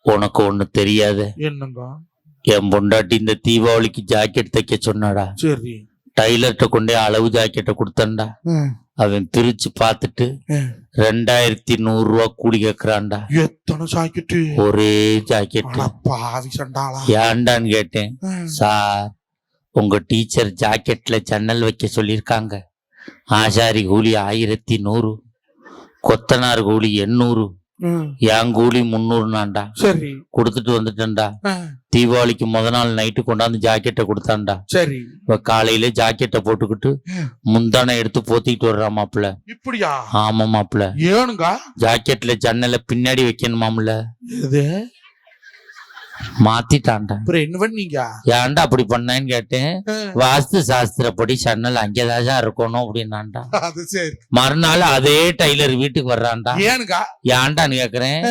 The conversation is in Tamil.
உனக்கு ஒண்ணு தெரியாது. என்னங்க? என் பொண்டாட்டி இந்த தீபாவளிக்கு ஜாக்கெட் தைக்க சொன்னாடா. சரி. டைலர்கிட்ட கொண்டே அளவு ஜாக்கெட்டை கொடுத்தண்டா. அவன் பிரிச்சு பார்த்துட்டு 2100 ரூபா கூலி கேக்குறான்டா. எத்தனை ஜாக்கெட்டு? ஒரே ஜாக்கெட். பாவி சண்டாளா. ஏன்டான்னு கேட்டேன். சார், உங்க டீச்சர் ஜாக்கெட்ல ஜன்னல் வைக்க சொல்லியிருக்காங்க. ஆசாரி கூலி 1100, கொத்தனார் கூலி 800, என் கூலி 300. சரி. கொடுத்துட்டு வந்துட்டேன்டா. தீபாவளிக்கு முத நாள் நைட்டு கொண்டாந்து ஜாக்கெட்டை கொடுத்தான்டா. சரி. இப்ப காலையில ஜாக்கெட்டை போட்டுக்கிட்டு முந்தானை எடுத்து போத்திக்கிட்டு வர்றான் மாப்பிள்ள. இப்படியா? ஆமா மாப்பிள்ள. ஏனுங்க? ஜாக்கெட்ல ஜன்னல பின்னாடி வைக்கணுமாம்ல. மாத்திட்டான்டா. என்ன பண்ணீங்க? ஏன்டா அப்படி பண்ணேன்னு கேட்டேன். வாஸ்து சாஸ்திரப்படி ஜன்னல் அங்கேதான் இருக்கணும் அப்படின்னான்டா. மறுநாள் அதே டைலர் வீட்டுக்கு வர்றான்டா. ஏனுங்க? ஏன்டான்னு கேக்குறேன்.